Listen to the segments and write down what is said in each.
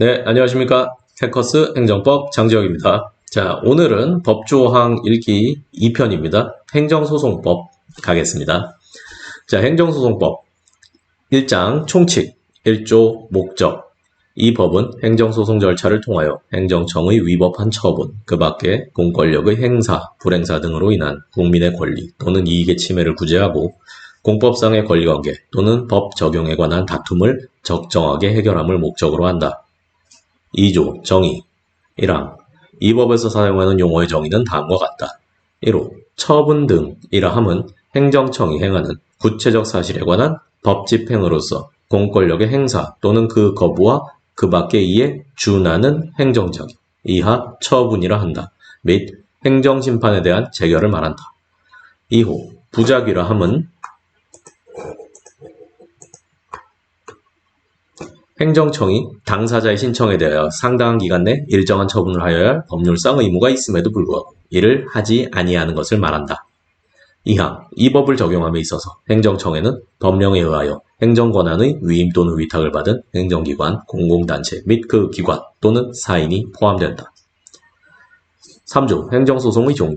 네, 안녕하십니까. 해커스 행정법 장지혁입니다. 자, 오늘은 법조항 읽기 2편입니다. 행정소송법 가겠습니다. 자, 행정소송법 1장 총칙 1조 목적. 이 법은 행정소송 절차를 통하여 행정청의 위법한 처분, 그 밖에 공권력의 행사, 불행사 등으로 인한 국민의 권리 또는 이익의 침해를 구제하고 공법상의 권리관계 또는 법 적용에 관한 다툼을 적정하게 해결함을 목적으로 한다. 2조 정의 1항 이 법에서 사용하는 용어의 정의는 다음과 같다. 1호 처분 등이라 함은 행정청이 행하는 구체적 사실에 관한 법 집행으로서 공권력의 행사 또는 그 거부와 그 밖에 이에 준하는 행정적 이하 처분이라 한다. 및 행정심판에 대한 재결을 말한다. 2호 부작위라 함은 행정청이 당사자의 신청에 대하여 상당한 기간 내 일정한 처분을 하여야 할 법률상 의무가 있음에도 불구하고 이를 하지 아니하는 것을 말한다. 2항 이 법을 적용함에 있어서 행정청에는 법령에 의하여 행정권한의 위임 또는 위탁을 받은 행정기관, 공공단체 및 그 기관 또는 사인이 포함된다. 3조 행정소송의 종류.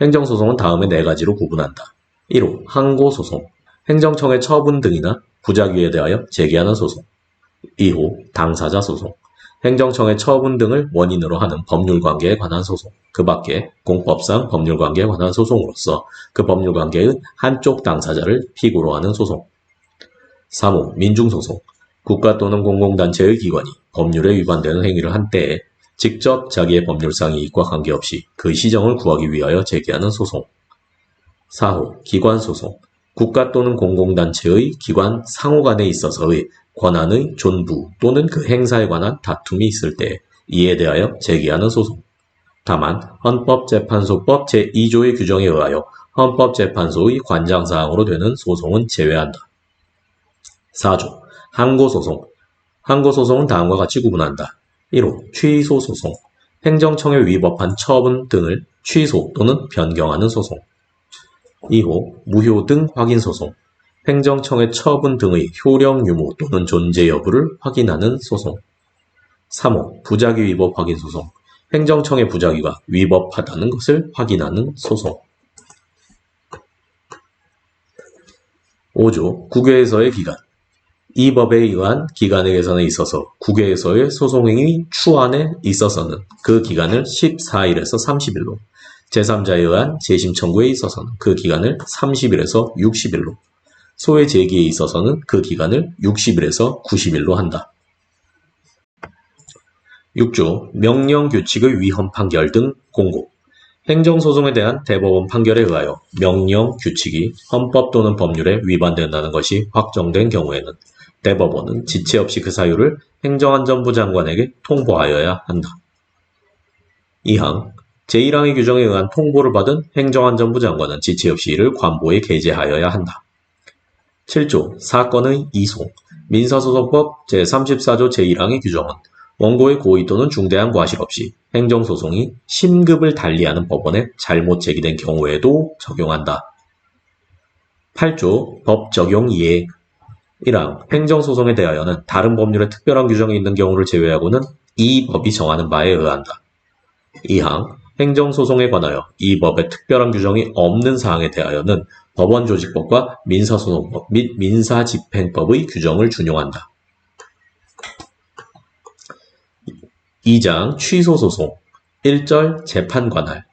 행정소송은 다음의 4가지로 구분한다. 1호 항고소송 행정청의 처분 등이나 부작위에 대하여 제기하는 소송. 2호 당사자 소송 행정청의 처분 등을 원인으로 하는 법률관계에 관한 소송, 그 밖에 공법상 법률관계에 관한 소송으로서 그 법률관계의 한쪽 당사자를 피고로 하는 소송. 3호 민중소송 국가 또는 공공단체의 기관이 법률에 위반되는 행위를 한 때에 직접 자기의 법률상 이익과 관계없이 그 시정을 구하기 위하여 제기하는 소송. 4호 기관소송 국가 또는 공공단체의 기관 상호 간에 있어서의 권한의 존부 또는 그 행사에 관한 다툼이 있을 때 이에 대하여 제기하는 소송. 다만 헌법재판소법 제2조의 규정에 의하여 헌법재판소의 관장사항으로 되는 소송은 제외한다. 4조 항고소송 항고소송은 다음과 같이 구분한다. 1호 취소소송 행정청에 위법한 처분 등을 취소 또는 변경하는 소송. 2호 무효 등 확인소송 행정청의 처분 등의 효력 유무 또는 존재 여부를 확인하는 소송. 3호 부작위 위법 확인 소송 행정청의 부작위가 위법하다는 것을 확인하는 소송. 5조 국외에서의 기간 이 법에 의한 기간의 개선에 있어서 국외에서의 소송행위 추안에 있어서는 그 기간을 14일에서 30일로 제3자에 의한 재심 청구에 있어서는 그 기간을 30일에서 60일로 소외 제기에 있어서는 그 기간을 60일에서 90일로 한다. 6조 명령 규칙의 위헌 판결 등 공고 행정소송에 대한 대법원 판결에 의하여 명령 규칙이 헌법 또는 법률에 위반된다는 것이 확정된 경우에는 대법원은 지체 없이 그 사유를 행정안전부 장관에게 통보하여야 한다. 2항 제1항의 규정에 의한 통보를 받은 행정안전부 장관은 지체 없이 이를 관보에 게재하여야 한다. 7조 사건의 이송 민사소송법 제34조 제1항의 규정은 원고의 고의 또는 중대한 과실 없이 행정소송이 심급을 달리하는 법원에 잘못 제기된 경우에도 적용한다. 8조 법 적용 이해 1항 행정소송에 대하여는 다른 법률에 특별한 규정이 있는 경우를 제외하고는 이 법이 정하는 바에 의한다. 2항 행정소송에 관하여 이 법에 특별한 규정이 없는 사항에 대하여는 법원조직법과 민사소송법 및 민사집행법의 규정을 준용한다. 2장 취소소송 1절 재판관할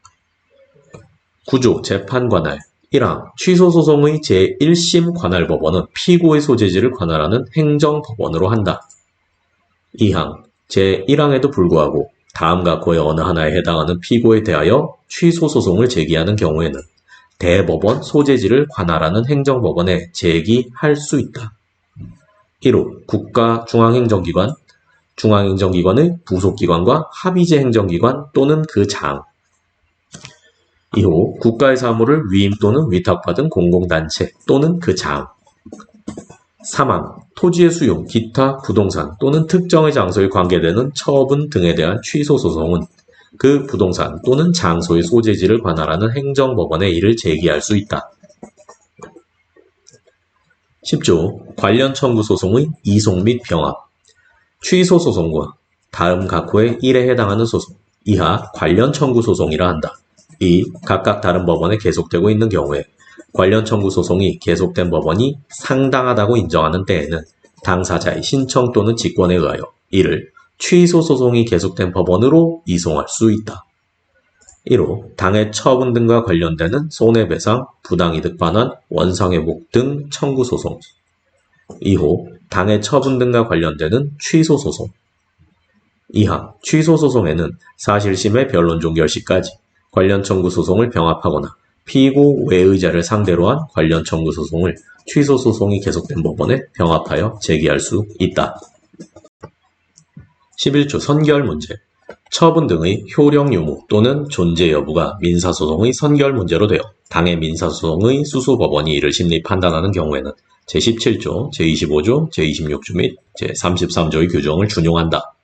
9조 재판관할 1항 취소소송의 제1심 관할법원은 피고의 소재지를 관할하는 행정법원으로 한다. 2항 제1항에도 불구하고 다음과 그의 어느 하나에 해당하는 피고에 대하여 취소소송을 제기하는 경우에는 대법원 소재지를 관할하는 행정법원에 제기할 수 있다. 1호 국가중앙행정기관, 중앙행정기관의 부속기관과 합의제 행정기관 또는 그 장. 2호 국가의 사무를 위임 또는 위탁받은 공공단체 또는 그 장. 3항 토지의 수용, 기타 부동산 또는 특정의 장소에 관계되는 처분 등에 대한 취소소송은 그 부동산 또는 장소의 소재지를 관할하는 행정법원에 이를 제기할 수 있다. 10조 관련 청구 소송의 이송 및 병합 취소 소송과 다음 각호의 1에 해당하는 소송, 이하 관련 청구 소송이라 한다. 이 각각 다른 법원에 계속되고 있는 경우에 관련 청구 소송이 계속된 법원이 상당하다고 인정하는 때에는 당사자의 신청 또는 직권에 의하여 이를 취소 소송이 계속된 법원으로 이송할 수 있다. 1호 당해 처분 등과 관련되는 손해배상, 부당이득 반환, 원상회복 등 청구 소송. 2호 당해 처분 등과 관련되는 취소 소송. 2항 취소 소송에는 사실심의 변론 종결 시까지 관련 청구 소송을 병합하거나 피고 외의자를 상대로 한 관련 청구 소송을 취소 소송이 계속된 법원에 병합하여 제기할 수 있다. 11조 선결 문제. 처분 등의 효력 유무 또는 존재 여부가 민사소송의 선결 문제로 되어 당해 민사소송의 수수법원이 이를 심리 판단하는 경우에는 제17조, 제25조, 제26조 및 제33조의 규정을 준용한다.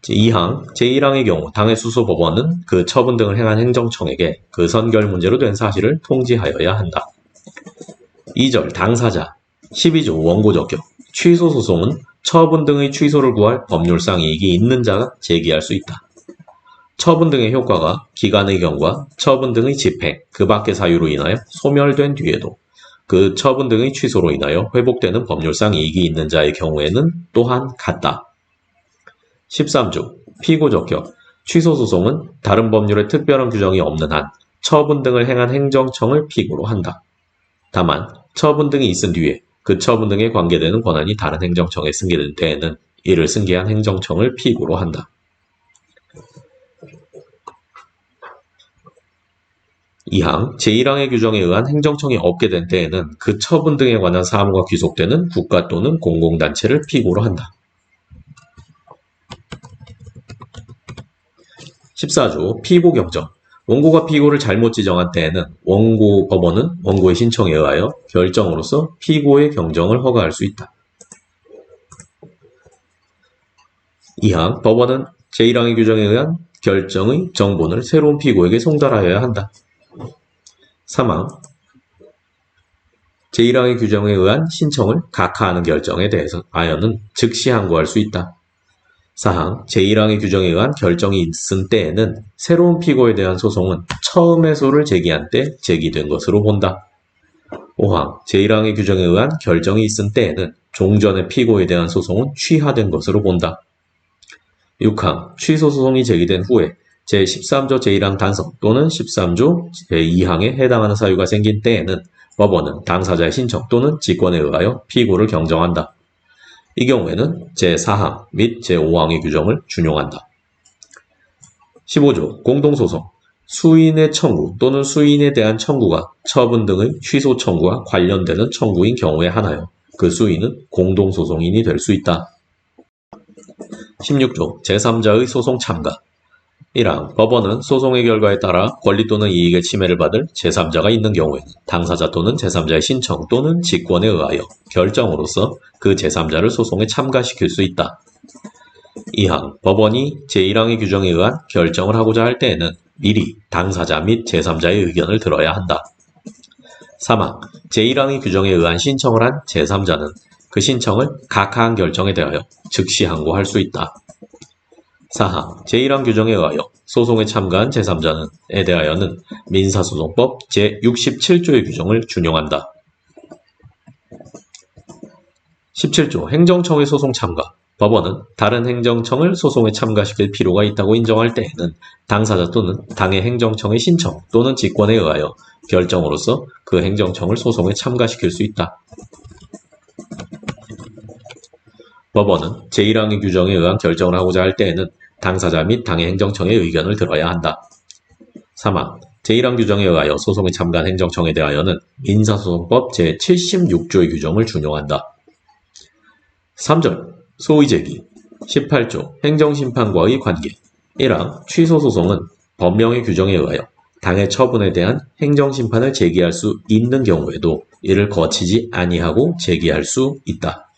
제2항, 제1항의 경우 당해 수수법원은 그 처분 등을 행한 행정청에게 그 선결 문제로 된 사실을 통지하여야 한다. 2절 당사자, 12조 원고적격, 취소소송은 처분 등의 취소를 구할 법률상 이익이 있는 자가 제기할 수 있다. 처분 등의 효과가 기간의 경과, 처분 등의 집행, 그 밖의 사유로 인하여 소멸된 뒤에도 그 처분 등의 취소로 인하여 회복되는 법률상 이익이 있는 자의 경우에는 또한 같다. 13조 피고적격, 취소소송은 다른 법률의 특별한 규정이 없는 한 처분 등을 행한 행정청을 피고로 한다. 다만 처분 등이 있은 뒤에 그 처분 등에 관계되는 권한이 다른 행정청에 승계된 때에는 이를 승계한 행정청을 피고로 한다. 2항 제1항의 규정에 의한 행정청이 없게 된 때에는 그 처분 등에 관한 사무가 귀속되는 국가 또는 공공단체를 피고로 한다. 14조 피고 경정. 원고가 피고를 잘못 지정한 때에는 원고 법원은 원고의 신청에 의하여 결정으로서 피고의 경정을 허가할 수 있다. 2항 법원은 제1항의 규정에 의한 결정의 정본을 새로운 피고에게 송달하여야 한다. 3항 제1항의 규정에 의한 신청을 각하하는 결정에 대하여는 즉시 항고할 수 있다. 4항 제1항의 규정에 의한 결정이 있은 때에는 새로운 피고에 대한 소송은 처음 해소를 제기한 때 제기된 것으로 본다. 5항 제1항의 규정에 의한 결정이 있은 때에는 종전의 피고에 대한 소송은 취하된 것으로 본다. 6항 취소소송이 제기된 후에 제13조 제1항 단서 또는 13조 제2항에 해당하는 사유가 생긴 때에는 법원은 당사자의 신청 또는 직권에 의하여 피고를 경정한다. 이 경우에는 제4항 및 제5항의 규정을 준용한다. 15조 공동소송. 수인의 청구 또는 수인에 대한 청구가 처분 등의 취소 청구와 관련되는 청구인 경우에 한하여 그 수인은 공동소송인이 될 수 있다. 16조 제3자의 소송 참가. 1항 법원은 소송의 결과에 따라 권리 또는 이익의 침해를 받을 제3자가 있는 경우에는 당사자 또는 제3자의 신청 또는 직권에 의하여 결정으로서 그 제3자를 소송에 참가시킬 수 있다. 2항 법원이 제1항의 규정에 의한 결정을 하고자 할 때에는 미리 당사자 및 제3자의 의견을 들어야 한다. 3항 제1항의 규정에 의한 신청을 한 제3자는 그 신청을 각하한 결정에 대하여 즉시 항고할 수 있다. 4항 제1항 규정에 의하여 소송에 참가한 제3자에 대하여는 민사소송법 제67조의 규정을 준용한다. 17조 행정청의 소송 참가. 법원은 다른 행정청을 소송에 참가시킬 필요가 있다고 인정할 때에는 당사자 또는 당해 행정청의 신청 또는 직권에 의하여 결정으로서 그 행정청을 소송에 참가시킬 수 있다. 법원은 제1항의 규정에 의한 결정을 하고자 할 때에는 당사자 및 당해 행정청의 의견을 들어야 한다. 3항 제1항 규정에 의하여 소송에 참가한 행정청에 대하여는 민사소송법 제76조의 규정을 준용한다. 3절 소의제기. 18조 행정심판과의 관계. 1항 취소소송은 법령의 규정에 의하여 당해 처분에 대한 행정심판을 제기할 수 있는 경우에도 이를 거치지 아니하고 제기할 수 있다.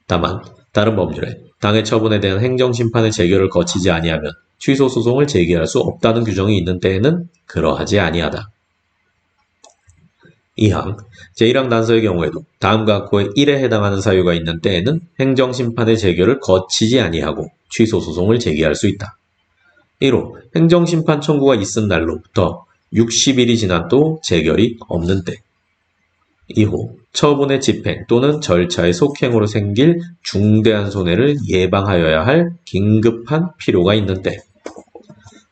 다만 다른 법률에 당해 처분에 대한 행정심판의 제결을 거치지 아니하면 취소소송을 제기할 수 없다는 규정이 있는 때에는 그러하지 아니하다. 2항 제1항 단서의 경우에도 다음과 같고의 1에 해당하는 사유가 있는 때에는 행정심판의 제결을 거치지 아니하고 취소 소송을 제기할 수 있다. 1호 행정심판 청구가 있은 날로부터 60일이 지나도 재결이 없는 때. 2호 처분의 집행 또는 절차의 속행으로 생길 중대한 손해를 예방하여야 할 긴급한 필요가 있는 때.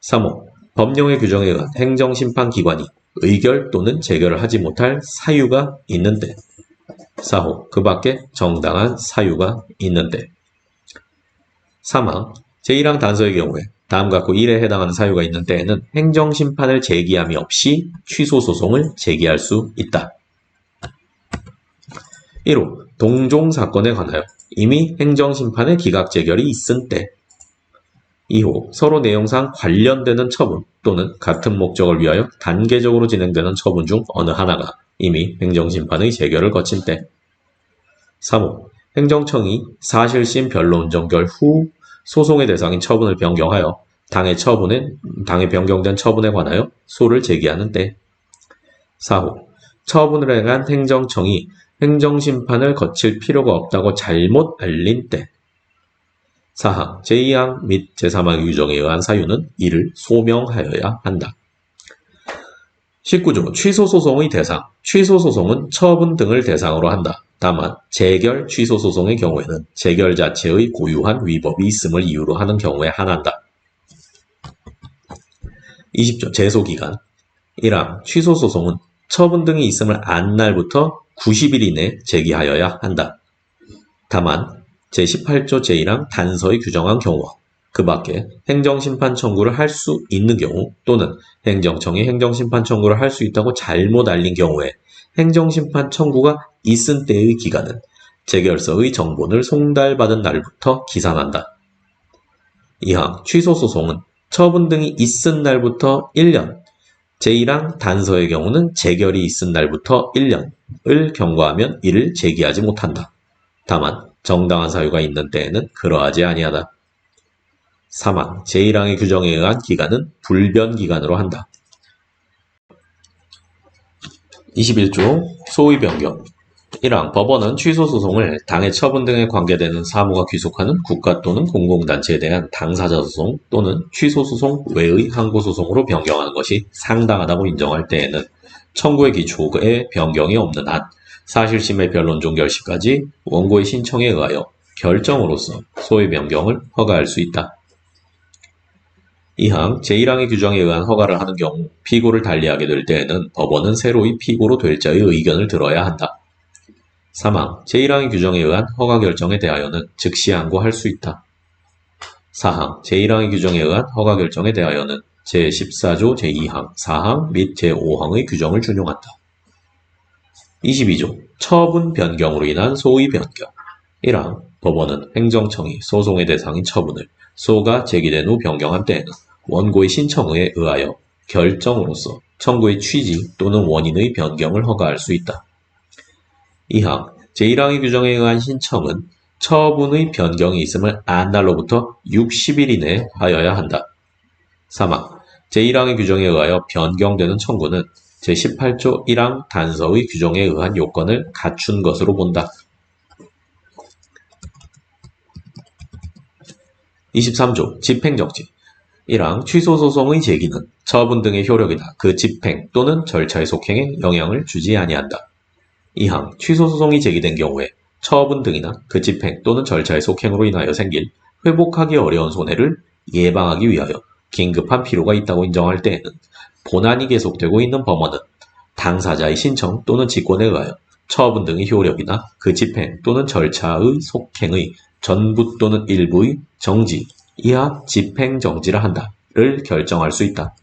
3호 법령의 규정에 의한 행정심판기관이 의결 또는 재결을 하지 못할 사유가 있는 때. 4호 그 밖에 정당한 사유가 있는 때. 사망 제1항 단서의 경우에 다음 같고 1에 해당하는 사유가 있는 때에는 행정심판을 제기함이 없이 취소소송을 제기할 수 있다. 1호 동종사건에 관하여 이미 행정심판의 기각재결이 있은 때. 2호 서로 내용상 관련되는 처분 또는 같은 목적을 위하여 단계적으로 진행되는 처분 중 어느 하나가 이미 행정심판의 재결을 거친 때. 3호 행정청이 사실심 변론 종결 후 소송의 대상인 처분을 변경하여 당의 변경된 처분에 관하여 소를 제기하는 때. 4호 처분을 행한 행정청이 행정심판을 거칠 필요가 없다고 잘못 알린 때. 4항 제2항 및 제3항의 규정에 의한 사유는 이를 소명하여야 한다. 19조 취소소송의 대상 취소소송은 처분 등을 대상으로 한다. 다만 재결 취소소송의 경우에는 재결 자체의 고유한 위법이 있음을 이유로 하는 경우에 한한다. 20조 제소기간 1항 취소소송은 처분 등이 있음을 안 날부터 90일 이내 제기하여야 한다. 다만 제18조 제1항 단서에 규정한 경우와 그 밖에 행정심판 청구를 할 수 있는 경우 또는 행정청이 행정심판 청구를 할 수 있다고 잘못 알린 경우에 행정심판 청구가 있은 때의 기간은 재결서의 정본을 송달받은 날부터 기산한다. 2항 취소소송은 처분 등이 있은 날부터 1년, 제1항 단서의 경우는 재결이 있은 날부터 1년을 경과하면 이를 제기하지 못한다. 다만 정당한 사유가 있는 때에는 그러하지 아니하다. 3항 제1항의 규정에 의한 기간은 불변기간으로 한다. 21조 소의 변경 1항 법원은 취소소송을 당해 처분 등에 관계되는 사무가 귀속하는 국가 또는 공공단체에 대한 당사자 소송 또는 취소소송 외의 항고소송으로 변경하는 것이 상당하다고 인정할 때에는 청구의 기초에 변경이 없는 한 사실심의 변론 종결 시까지 원고의 신청에 의하여 결정으로서 소의 변경을 허가할 수 있다. 2항 제1항의 규정에 의한 허가를 하는 경우 피고를 달리하게 될 때에는 법원은 새로이 피고로 될 자의 의견을 들어야 한다. 3항 제1항의 규정에 의한 허가 결정에 대하여는 즉시 항고할 수 있다. 4항 제1항의 규정에 의한 허가 결정에 대하여는 제14조 제2항, 4항 및 제5항의 규정을 준용한다. 22조 처분 변경으로 인한 소의 변경 1항 법원은 행정청이 소송의 대상인 처분을 소가 제기된 후 변경한 때에는 원고의 신청에 의하여 결정으로서 청구의 취지 또는 원인의 변경을 허가할 수 있다. 2항 제1항의 규정에 의한 신청은 처분의 변경이 있음을 안 날로부터 60일 이내에 하여야 한다. 3항 제1항의 규정에 의하여 변경되는 청구는 제18조 1항 단서의 규정에 의한 요건을 갖춘 것으로 본다. 23조 집행정지 1항 취소소송의 제기는 처분 등의 효력이나 그 집행 또는 절차의 속행에 영향을 주지 아니한다. 2항 취소소송이 제기된 경우에 처분 등이나 그 집행 또는 절차의 속행으로 인하여 생긴 회복하기 어려운 손해를 예방하기 위하여 긴급한 필요가 있다고 인정할 때에는 본안이 계속되고 있는 법원은 당사자의 신청 또는 직권에 의하여 처분 등의 효력이나 그 집행 또는 절차의 속행의 전부 또는 일부의 정지, 이하 집행정지를 한다를 결정할 수 있다.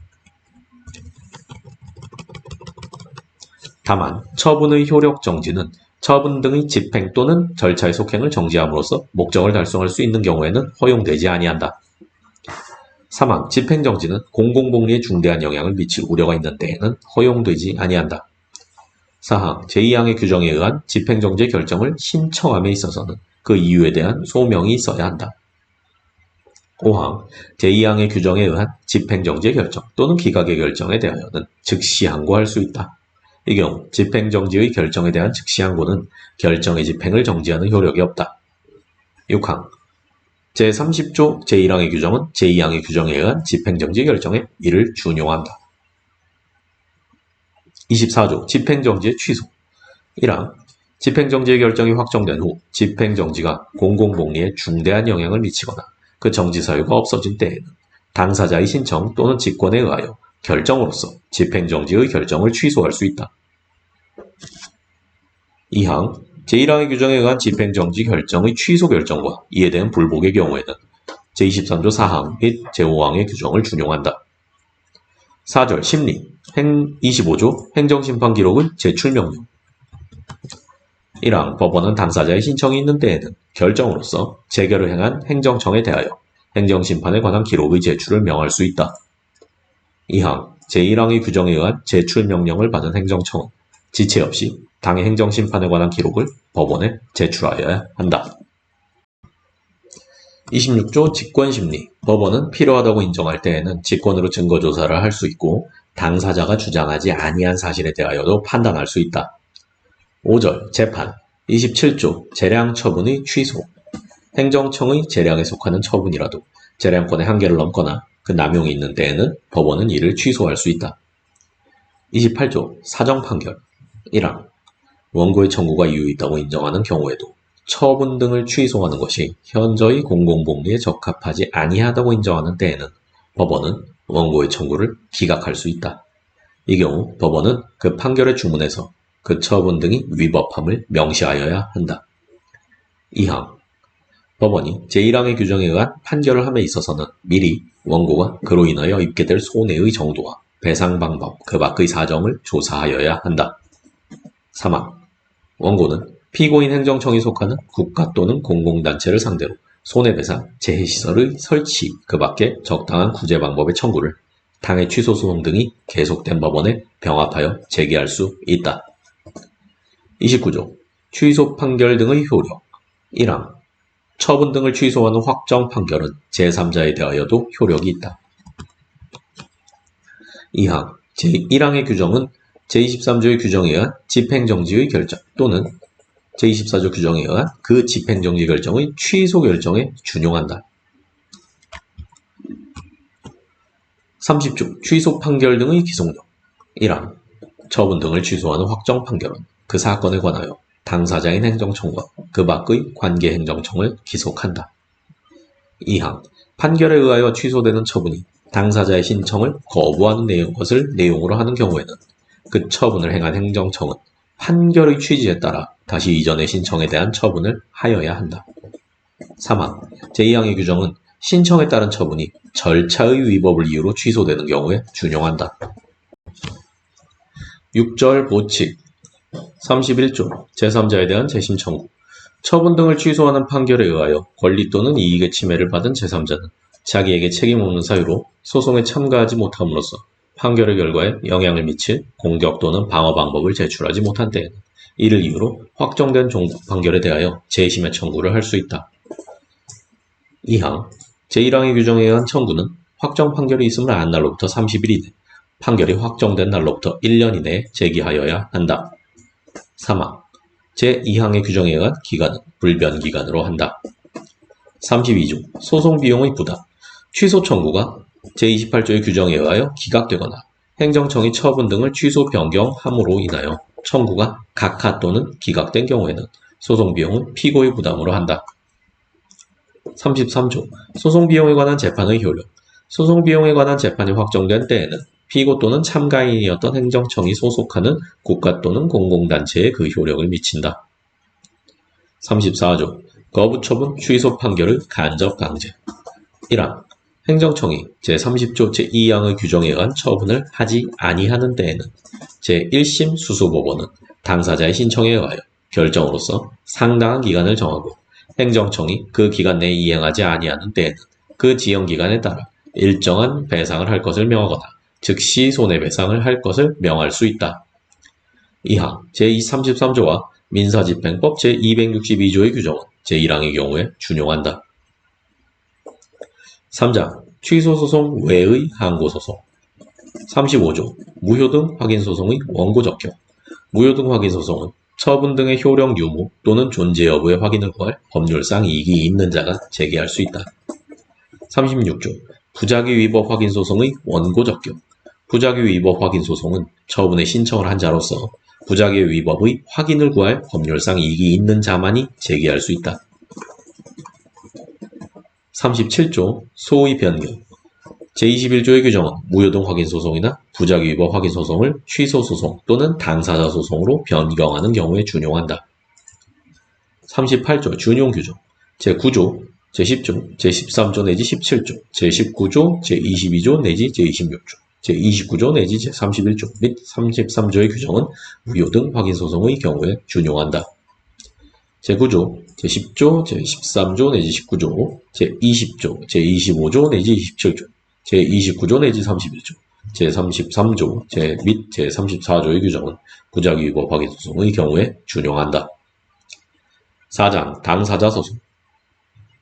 다만 처분의 효력 정지는 처분 등의 집행 또는 절차의 속행을 정지함으로써 목적을 달성할 수 있는 경우에는 허용되지 아니한다. 3항 집행정지는 공공복리에 중대한 영향을 미칠 우려가 있는 때에는 허용되지 아니한다. 4항 제2항의 규정에 의한 집행정지의 결정을 신청함에 있어서는 그 이유에 대한 소명이 있어야 한다. 5항 제2항의 규정에 의한 집행정지의 결정 또는 기각의 결정에 대하여는 즉시 항고할 수 있다. 이 경우 집행정지의 결정에 대한 즉시 항고는 결정의 집행을 정지하는 효력이 없다. 6항 제30조 제1항의 규정은 제2항의 규정에 의한 집행정지 결정에 이를 준용한다. 24조 집행정지의 취소 1항 집행정지의 결정이 확정된 후 집행정지가 공공복리에 중대한 영향을 미치거나 그 정지 사유가 없어진 때에는 당사자의 신청 또는 직권에 의하여 결정으로서 집행정지의 결정을 취소할 수 있다. 2항 제1항의 규정에 의한 집행정지 결정의 취소 결정과 이에 대한 불복의 경우에는 제23조 4항 및 제5항의 규정을 준용한다. 4절 심리 25조 행정심판 기록의 제출명령 1항 법원은 당사자의 신청이 있는 때에는 결정으로서 재결을 행한 행정청에 대하여 행정심판에 관한 기록의 제출을 명할 수 있다. 2항 제1항의 규정에 의한 제출명령을 받은 행정청은 지체 없이 당의 행정심판에 관한 기록을 법원에 제출하여야 한다. 26조 직권심리 법원은 필요하다고 인정할 때에는 직권으로 증거조사를 할 수 있고 당사자가 주장하지 아니한 사실에 대하여도 판단할 수 있다. 5절 재판 27조 재량 처분의 취소 행정청의 재량에 속하는 처분이라도 재량권의 한계를 넘거나 그 남용이 있는 때에는 법원은 이를 취소할 수 있다. 28조 사정판결 1항 원고의 청구가 이유 있다고 인정하는 경우에도 처분 등을 취소하는 것이 현저히 공공복리에 적합하지 아니하다고 인정하는 때에는 법원은 원고의 청구를 기각할 수 있다. 이 경우 법원은 그 판결의 주문에서 그 처분 등이 위법함을 명시하여야 한다. 2항 법원이 제1항의 규정에 의한 판결을 함에 있어서는 미리 원고가 그로 인하여 입게 될 손해의 정도와 배상 방법, 그 밖의 사정을 조사하여야 한다. 3항 원고는 피고인 행정청이 속하는 국가 또는 공공단체를 상대로 손해배상, 재해시설의 설치, 그 밖에 적당한 구제 방법의 청구를 당해 취소 소송 등이 계속된 법원에 병합하여 제기할 수 있다. 29조 취소 판결 등의 효력 1항 처분 등을 취소하는 확정 판결은 제3자에 대하여도 효력이 있다. 2항 제1항의 규정은 제23조의 규정에 의한 집행정지의 결정 또는 제24조 규정에 의한 그 집행정지 결정의 취소 결정에 준용한다. 30조 취소 판결 등의 기속력 1항 처분 등을 취소하는 확정 판결은 그 사건에 관하여 당사자인 행정청과 그 밖의 관계 행정청을 기속한다. 2항 판결에 의하여 취소되는 처분이 당사자의 신청을 거부하는 것을 내용으로 하는 경우에는 그 처분을 행한 행정청은 판결의 취지에 따라 다시 이전의 신청에 대한 처분을 하여야 한다. 3항 제2항의 규정은 신청에 따른 처분이 절차의 위법을 이유로 취소되는 경우에 준용한다. 6절 보칙 31조 제3자에 대한 재심 청구 처분 등을 취소하는 판결에 의하여 권리 또는 이익의 침해를 받은 제3자는 자기에게 책임 없는 사유로 소송에 참가하지 못함으로써 판결의 결과에 영향을 미칠 공격 또는 방어 방법을 제출하지 못한 때에는 이를 이유로 확정된 종국 판결에 대하여 재심의 청구를 할 수 있다. 2항 제1항의 규정에 의한 청구는 확정 판결이 있음을 안 날로부터 30일 이내, 판결이 확정된 날로부터 1년 이내에 제기하여야 한다. 3항 제2항의 규정에 의한 기간은 불변기간으로 한다. 32조 소송비용의 부담 취소 청구가 제28조의 규정에 의하여 기각되거나 행정청이 처분 등을 취소 변경함으로 인하여 청구가 각하 또는 기각된 경우에는 소송비용은 피고의 부담으로 한다. 33조 소송비용에 관한 재판의 효력 소송비용에 관한 재판이 확정된 때에는 피고 또는 참가인이었던 행정청이 소속하는 국가 또는 공공단체에 그 효력을 미친다. 34조 거부처분 취소 판결의 간접강제 1항 행정청이 제30조 제2항의 규정에 의한 처분을 하지 아니하는 때에는 제1심 수수법원은 당사자의 신청에 의하여 결정으로서 상당한 기간을 정하고 행정청이 그 기간 내에 이행하지 아니하는 때에는 그 지연기간에 따라 일정한 배상을 할 것을 명하거나 즉시 손해배상을 할 것을 명할 수 있다. 2항 제33조와 민사집행법 제262조의 규정은 제1항의 경우에 준용한다. 3장 취소소송 외의 항고소송 35조 무효등 확인소송의 원고 적격 무효등 확인소송은 처분 등의 효력 유무 또는 존재 여부의 확인을 구할 법률상 이익이 있는 자가 제기할 수 있다. 36조 부작위 위법 확인 소송의 원고 적격. 부작위 위법 확인 소송은 처분의 신청을 한 자로서 부작위 위법의 확인을 구할 법률상 이익이 있는 자만이 제기할 수 있다. 37조 소의 변경. 제21조의 규정은 무효등 확인 소송이나 부작위 위법 확인 소송을 취소 소송 또는 당사자 소송으로 변경하는 경우에 준용한다. 38조 준용 규정. 제9조, 제10조, 제13조 내지 17조, 제19조, 제22조 내지 제26조, 제29조 내지 제31조 및 33조의 규정은 무효등 확인 소송의 경우에 준용한다. 제9조, 제10조, 제13조 내지 19조, 제20조, 제25조 내지 27조, 제29조 내지 31조, 제33조 및 제34조의 규정은 부작위 위법 확인 소송의 경우에 준용한다. 4장 당사자 소송.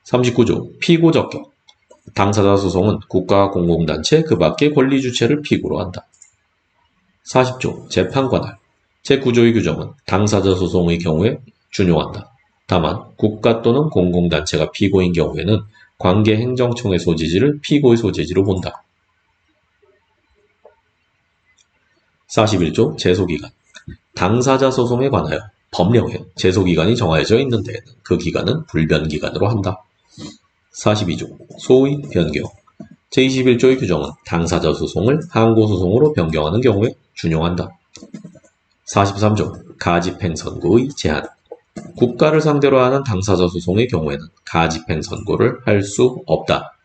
39조 피고 적격. 당사자 소송은 국가 공공단체 그 밖의 권리 주체를 피고로 한다. 40조 재판 관할. 제9조의 규정은 당사자 소송의 경우에 준용한다. 다만 국가 또는 공공단체가 피고인 경우에는 관계행정청의 소지지를 피고의 소지지로 본다. 41조 제소기간. 당사자 소송에 관하여 법령에 제소기간이 정하여져 있는 데에는 그 기간은 불변기간으로 한다. 42조 소의 변경. 제21조의 규정은 당사자 소송을 항고소송으로 변경하는 경우에 준용한다. 43조 가집행 선고의 제한. 국가를 상대로 하는 당사자 소송의 경우에는 가집행 선고를 할 수 없다.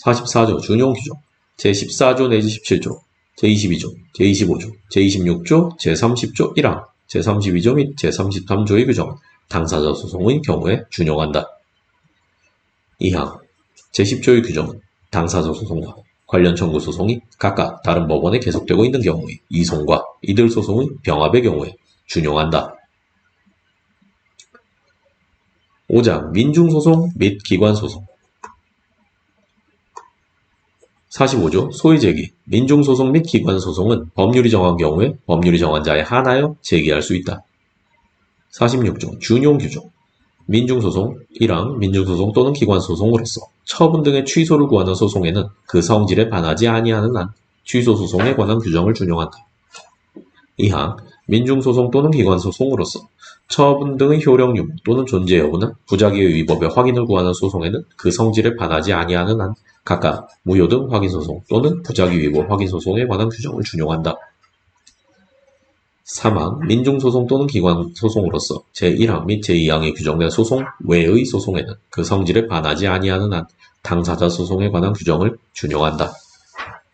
44조 준용 규정. 제14조 내지 17조, 제22조, 제25조, 제26조, 제30조 1항, 제32조 및 제33조의 규정은 당사자 소송의 경우에 준용한다. 2항 제10조의 규정은 당사자 소송과 관련 청구 소송이 각각 다른 법원에 계속되고 있는 경우의 이송과 이들 소송의 병합의 경우에 준용한다. 5장 민중소송 및 기관소송. 45조 소의제기. 민중소송 및 기관소송은 법률이 정한 경우에 법률이 정한 자에 한하여 제기할 수 있다. 46조 준용규정. 민중소송 1항 민중소송 또는 기관소송으로서 처분 등의 취소를 구하는 소송에는 그 성질에 반하지 아니하는 한 취소소송에 관한 규정을 준용한다. 2항 민중소송 또는 기관소송으로서 처분 등의 효력 유무 또는 존재 여부나 부작위의 위법의 확인을 구하는 소송에는 그 성질에 반하지 아니하는 한 각각 무효등 확인소송 또는 부작위 위법 확인소송에 관한 규정을 준용한다. 3항 민중소송 또는 기관소송으로서 제1항 및 제2항에 규정된 소송 외의 소송에는 그 성질에 반하지 아니하는 한 당사자 소송에 관한 규정을 준용한다.